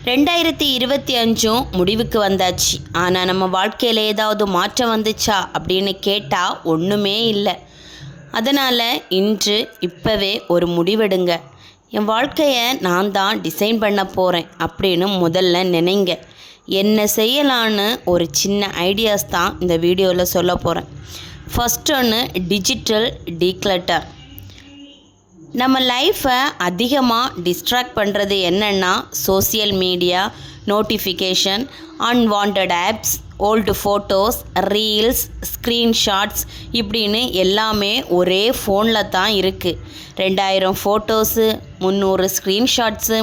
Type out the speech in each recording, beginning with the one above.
2025 முடிவுக்கு வந்தாச்சு. ஆனால் நம்ம வாழ்க்கையில் ஏதாவது மாற்றம் வந்துச்சா அப்படின்னு கேட்டால் ஒன்றுமே இல்லை. அதனால் இப்போவே ஒரு முடிவெடுங்க. என் வாழ்க்கையை நான் தான் டிசைன் பண்ண போகிறேன் அப்படின்னு முதல்ல நினைங்க. என்ன செய்யலான்னு ஒரு சின்ன ஐடியாஸ் தான் இந்த வீடியோவில் சொல்ல போகிறேன். ஃபஸ்ட் ஒன்று, டிஜிட்டல் டீக்ளட்டர். நம்ம லைஃப்பை அதிகமாக டிஸ்ட்ராக்ட் பண்ணுறது என்னென்னா social media, notification, unwanted apps, old photos, reels, screenshots இப்படின்னு எல்லாமே ஒரே ஃபோனில் தான் இருக்குது. 2000 ஃபோட்டோஸு, 300 ஸ்க்ரீன்ஷாட்ஸு,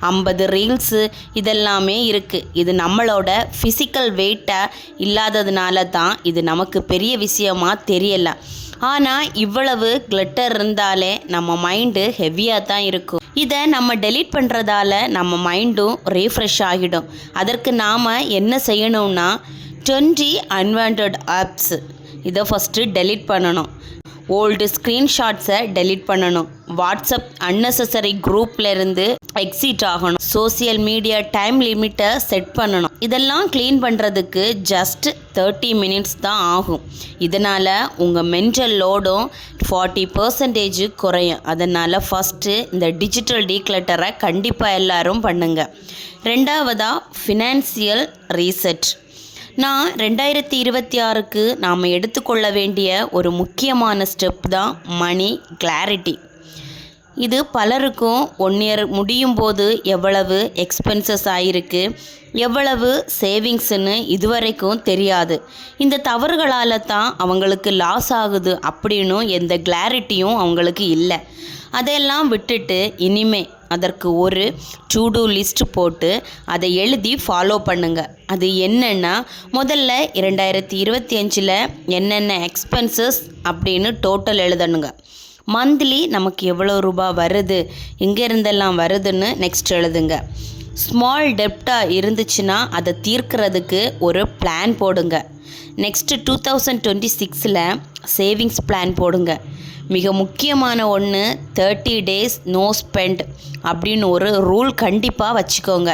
50 ரீல்ஸு இதெல்லாமே இருக்குது. இது நம்மளோட ஃபிசிக்கல் வெயிட்டை இல்லாததுனால தான் இது நமக்கு பெரிய விஷயமாக தெரியலை. ஆனால் இவ்வளவு கிளட்டர் இருந்தாலே நம்ம மைண்டு ஹெவியாக தான் இருக்கும். இதை நம்ம டெலீட் பண்ணுறதால நம்ம மைண்டும் ரீஃப்ரெஷ் ஆகிடும். அதற்கு நாம் என்ன செய்யணும்னா 20 அன்வான்ட் ஆப்ஸ் இதை ஃபஸ்ட்டு டெலீட் பண்ணணும். ஓல்டு ஸ்க்ரீன்ஷாட்ஸை டெலீட் பண்ணணும். வாட்ஸ்அப் அன்னெசரி குரூப்லேருந்து எக்ஸிட் ஆகணும். சோசியல் மீடியா டைம் லிமிட்டை செட் பண்ணணும். இதெல்லாம் க்ளீன் பண்ணுறதுக்கு ஜஸ்ட் 30 மினிட்ஸ் தான் ஆகும். இதனால் உங்கள் மென்டல் லோடும் 40% குறையும். அதனால் ஃபஸ்ட்டு இந்த டிஜிட்டல் டீக்ளட்டரை கண்டிப்பாக எல்லாரும் பண்ணுங்கள். ரெண்டாவதாக, ஃபினான்சியல் ரீசெட். நான் 2026க்கு நாம் எடுத்துக்கொள்ள வேண்டிய ஒரு முக்கியமான ஸ்டெப் தான் மணி கிளாரிட்டி. இது பலருக்கும் 1 இயர் முடியும் போது எவ்வளவு எக்ஸ்பென்சஸ் ஆகிருக்கு, எவ்வளவு சேவிங்ஸ்ன்னு இதுவரைக்கும் தெரியாது. இந்த தவறுகளால் தான் அவங்களுக்கு லாஸ் ஆகுது அப்படின்னு எந்த கிளாரிட்டியும் அவங்களுக்கு இல்லை. அதையெல்லாம் விட்டுட்டு இனிமே அதற்கு ஒரு டு டூ லிஸ்ட் போட்டு அதை எழுதி ஃபாலோ பண்ணுங்கள். அது என்னென்னா, முதல்ல 2025 என்னென்ன எக்ஸ்பென்சஸ் அப்படின்னு டோட்டல் எழுதணுங்க. மந்த்லி நமக்கு எவ்வளோ ரூபாய் வருது, எங்கேருந்தெல்லாம் வருதுன்னு நெக்ஸ்ட் எழுதுங்க. ஸ்மால் டெப்டாக இருந்துச்சுன்னா அதை தீர்க்கிறதுக்கு ஒரு பிளான் போடுங்க. நெக்ஸ்ட்டு 2026 சேவிங்ஸ் பிளான் போடுங்க. மிக முக்கியமான ஒன்று, 30 days நோ ஸ்பெண்ட் அப்படின்னு ஒரு ரூல் கண்டிப்பாக வச்சுக்கோங்க.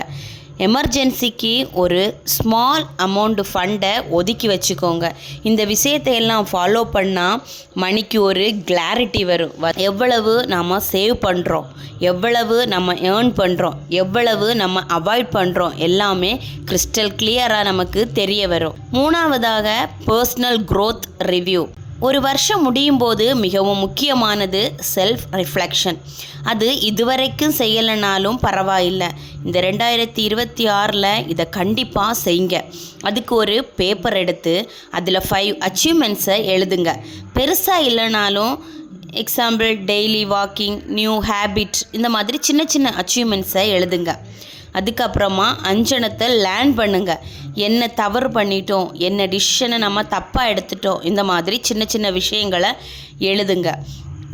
எமர்ஜென்சிக்கு ஒரு ஸ்மால் அமௌண்ட் ஃபண்டை ஒதுக்கி வச்சுக்கோங்க. இந்த விஷயத்தை எல்லாம் ஃபாலோ பண்ணால் மணிக்கு ஒரு கிளாரிட்டி வரும். எவ்வளவு நாம் சேவ் பண்ணுறோம், எவ்வளவு நம்ம ஏர்ன் பண்ணுறோம், எவ்வளவு நம்ம அவாய்ட் பண்ணுறோம் எல்லாமே கிறிஸ்டல் கிளியராக நமக்கு தெரிய வரும். மூணாவதாக, பர்சனல் க்ரோத் ரிவ்யூ. ஒரு வருஷம் முடியும் போது மிகவும் முக்கியமானது செல்ஃப் ரிஃப்ளெக்ஷன். அது இதுவரைக்கும் செய்யலைனாலும் பரவாயில்லை, இந்த 2026 இதை கண்டிப்பாக செய்யுங்க. அதுக்கு ஒரு பேப்பர் எடுத்து அதில் 5 அச்சீவ்மெண்ட்ஸை எழுதுங்க. பெருசாக இல்லைனாலும் example daily walking, new habit, இந்த மாதிரி சின்ன சின்ன அச்சீவ்மெண்ட்ஸை எழுதுங்க. அதுக்கப்புறமா அஞ்சனத்தை லேர்ன் பண்ணுங்கள். என்ன தவறு பண்ணிட்டோம், என்ன டிசிஷனை நம்ம தப்பாக எடுத்துட்டோம், இந்த மாதிரி சின்ன சின்ன விஷயங்களை எழுதுங்க.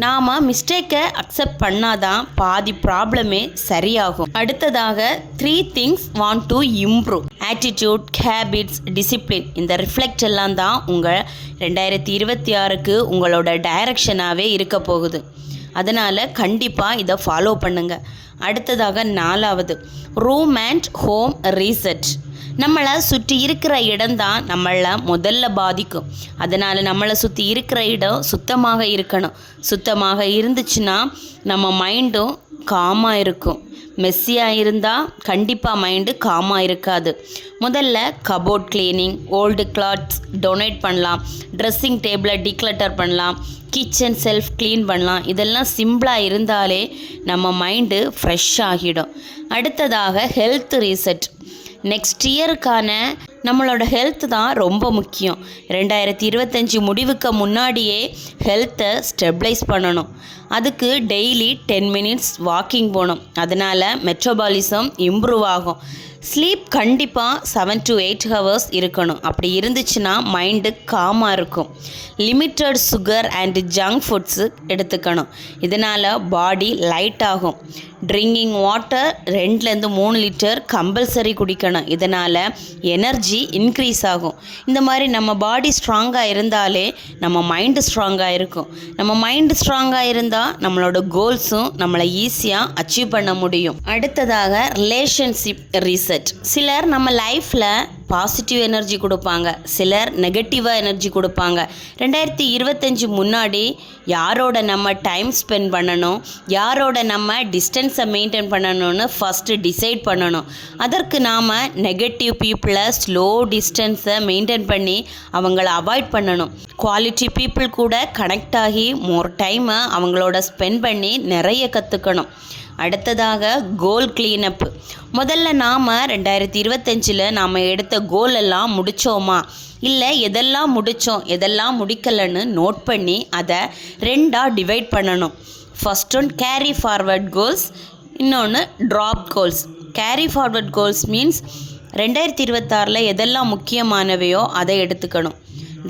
நாம் மிஸ்டேக்கை அக்செப்ட் பண்ணாதான் பாதி ப்ராப்ளமே சரியாகும். அடுத்ததாக 3 things want to improve. Attitude, habits, discipline. இந்த ரிஃப்ளெக்ட் எல்லாம் தான் உங்கள் 2026க்கு உங்களோட டைரக்ஷனாகவே இருக்க போகுது. அதனால் கண்டிப்பாக இதை ஃபாலோ பண்ணுங்கள். அடுத்ததாக 4வது, ரூம் அண்ட் ஹோம் ரீசெட். நம்மளை சுற்றி இருக்கிற இடம்தான் நம்மளை முதல்ல பாதிக்கும். அதனால் நம்மளை சுற்றி இருக்கிற இடம் சுத்தமாக இருக்கணும். சுத்தமாக இருந்துச்சுன்னா நம்ம மைண்டும் காமாக இருக்கும். மெஸ்ஸியாக இருந்தால் கண்டிப்பாக மைண்டு காமாக இருக்காது. முதல்ல cupboard cleaning, old clothes donate பண்ணலாம், ட்ரெஸ்ஸிங் டேபிளை டீக்ளட்டர் பண்ணலாம், கிச்சன் செல்ஃப் க்ளீன் பண்ணலாம். இதெல்லாம் சிம்பிளாக இருந்தாலே நம்ம மைண்டு ஃப்ரெஷ் ஆகிடும். அடுத்ததாக ஹெல்த் ரீசெட். நெக்ஸ்ட் இயருக்கான நம்மளோட ஹெல்த் தான் ரொம்ப முக்கியம். 2025 முடிவுக்கு முன்னாடியே ஹெல்த்தை ஸ்டெபிளைஸ் பண்ணணும். அதுக்கு டெய்லி 10 minutes வாக்கிங் போகணும். அதனால் மெட்ரோபாலிசம் இம்ப்ரூவ் ஆகும். ஸ்லீப் கண்டிப்பாக 7 to 8 hours இருக்கணும். அப்படி இருந்துச்சுன்னா மைண்டு காமாக இருக்கும். Limited sugar and junk foods எடுத்துக்கணும். இதனால் பாடி லைட் ஆகும். Drinking water 2 to 3 litre compulsory குடிக்கணும். இதனால் எனர்ஜி எனர்ஜி இன்க்ரீஸ் ஆகும். இந்த மாதிரி நம்ம பாடி ஸ்ட்ராங்காக இருந்தாலே நம்ம மைண்டு ஸ்ட்ராங்காக இருக்கும். நம்ம மைண்டு ஸ்ட்ராங்காக இருந்தால் நம்மளோட கோல்ஸும் நம்மளை ஈஸியாக அச்சீவ் பண்ண முடியும். அடுத்ததாக ரிலேஷன்ஷிப் ரீசெட். சிலர் நம்ம லைஃப்பில் பாசிட்டிவ் எனர்ஜி கொடுப்பாங்க, சிலர் நெகட்டிவாக எனர்ஜி கொடுப்பாங்க. 2025 முன்னாடி யாரோட நம்ம டைம் ஸ்பெண்ட் பண்ணணும், யாரோட நம்ம டிஸ்டன்ஸை மெயின்டைன் பண்ணணும்னு ஃபஸ்ட்டு டிசைட் பண்ணணும். அதற்கு நாம் நெகட்டிவ் பீப்புளை ஸ்லோ டிஸ்டன்ஸை மெயின்டைன் பண்ணி அவங்கள அவாய்ட் பண்ணணும். குவாலிட்டி பீப்புள் கூட கனெக்ட் ஆகி மோர் டைமை அவங்களோட ஸ்பெண்ட் பண்ணி நிறைய கற்றுக்கணும். அடுத்ததாக கோல் கிளீனப். முதல்ல நாம் 2025 நாம் எடுத்த கோல் எல்லாம் முடித்தோமா, இல்லை எதெல்லாம் முடித்தோம் எதெல்லாம் முடிக்கலைன்னு நோட் பண்ணி அதை 2ஆக டிவைட் பண்ணணும். First one carry forward goals, இன்னொன்று drop goals. Carry forward goals means 2026 எதெல்லாம் முக்கியமானவையோ அதை எடுத்துக்கணும்.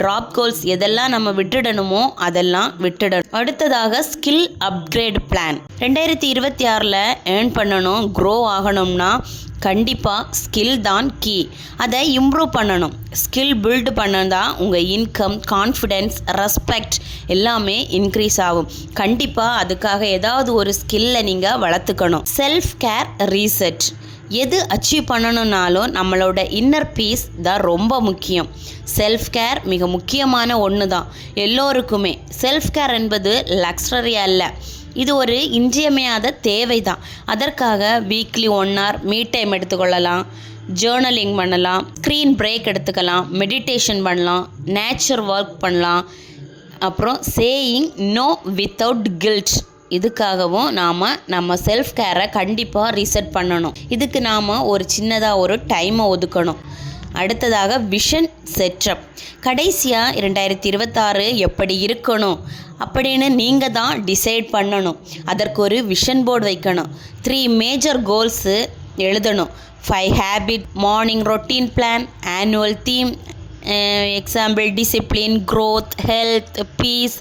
ட்ராப் கோல்ஸ் எதெல்லாம் நம்ம விட்டுடணுமோ அதெல்லாம் விட்டுடணும். அடுத்ததாக ஸ்கில் அப்கிரேட் பிளான். 2026 ஏர்ன் பண்ணணும், க்ரோ ஆகணும்னா கண்டிப்பாக ஸ்கில் தான் கீ. அதை இம்ப்ரூவ் பண்ணணும். ஸ்கில் பில்டு பண்ணதான் உங்கள் இன்கம், கான்ஃபிடென்ஸ், ரெஸ்பெக்ட் எல்லாமே இன்க்ரீஸ் ஆகும். கண்டிப்பாக அதுக்காக ஏதாவது ஒரு ஸ்கில்லை நீங்கள் வளர்த்துக்கணும். Self care reset. எது அச்சீவ் பண்ணணுன்னாலும் நம்மளோட இன்னர் பீஸ் தான் ரொம்ப முக்கியம். செல்ஃப் கேர் மிக முக்கியமான ஒன்று தான் எல்லோருக்குமே. செல்ஃப் கேர் என்பது லக்ஸரி அல்ல, இது ஒரு இன்றியமையாத தேவை தான். அதற்காக வீக்லி 1 hour மீ டைம் எடுத்துக்கொள்ளலாம், ஜேர்னலிங் பண்ணலாம், ஸ்க்ரீன் பிரேக் எடுத்துக்கலாம், மெடிடேஷன் பண்ணலாம், நேச்சர் ஒர்க் பண்ணலாம். அப்புறம் சேயிங் நோ வித்தவுட் கில்ட். இதுக்காகவும் நாம் நம்ம செல்ஃப் கேரை கண்டிப்பாக ரீசெட் பண்ணணும். இதுக்கு நாம் ஒரு சின்னதாக ஒரு டைமை ஒதுக்கணும். அடுத்ததாக விஷன் செட்டப். கடைசியாக 2026 எப்படி இருக்கணும் அப்படின்னு நீங்கள் தான் டிசைட் பண்ணணும். அதற்கு ஒரு விஷன் போர்டு வைக்கணும். 3 மேஜர் கோல்ஸு எழுதணும். 5 habit, morning routine plan, annual theme, example discipline, growth, health, peace.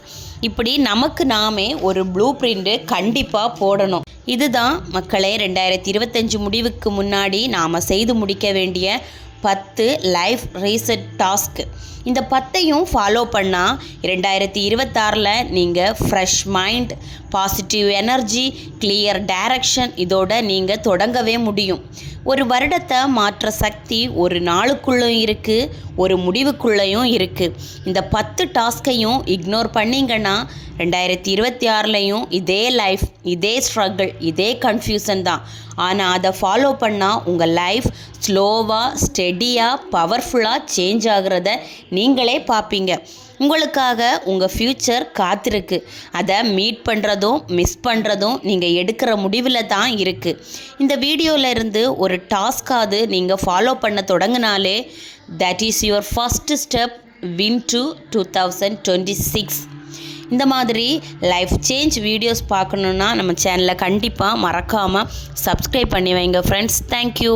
இப்படி நமக்கு நாமே ஒரு ப்ளூ பிரிண்ட்டு கண்டிப்பாக போடணும். இதுதான் மக்களே 2025 முடிவுக்கு முன்னாடி நாம் செய்து முடிக்க வேண்டிய 10 லைஃப் ரீசெட் டாஸ்க்கு. இந்த 10ஐயும் ஃபாலோ பண்ணால் 2026 நீங்கள் fresh mind, positive energy, clear direction இதோட நீங்கள் தொடங்கவே முடியும். ஒரு வருடத்தை மாற்ற சக்தி ஒரு நாளுக்குள்ளேயும் இருக்குது, ஒரு முடிவுக்குள்ளேயும் இருக்குது. இந்த 10 டாஸ்கையும் இக்னோர் பண்ணிங்கன்னா 2026 இதே லைஃப், இதே ஸ்ட்ரகிள், இதே கன்ஃபியூஷன் தான். ஆனால் அதை ஃபாலோ பண்ணால் உங்கள் லைஃப் ஸ்லோவாக, ஸ்டெடியாக, பவர்ஃபுல்லாக சேஞ்ச் ஆகிறத நீங்களே பார்ப்பீங்க. உங்களுக்காக உங்கள் ஃப்யூச்சர் காத்திருக்கு. அதை மீட் பண்ணுறதும் மிஸ் பண்ணுறதும் நீங்கள் எடுக்கிற முடிவில் தான் இருக்குது. இந்த வீடியோவில் இருந்து ஒரு டாஸ்காவது நீங்கள் ஃபாலோ பண்ண தொடங்கினாலே that is your first step win to 2026. இந்த மாதிரி லைஃப் சேஞ்ச் வீடியோஸ் பார்க்கணுன்னா நம்ம சேனலை கண்டிப்பாக மறக்காமல் சப்ஸ்கிரைப் பண்ணி வைங்க ஃப்ரெண்ட்ஸ். தேங்க்யூ.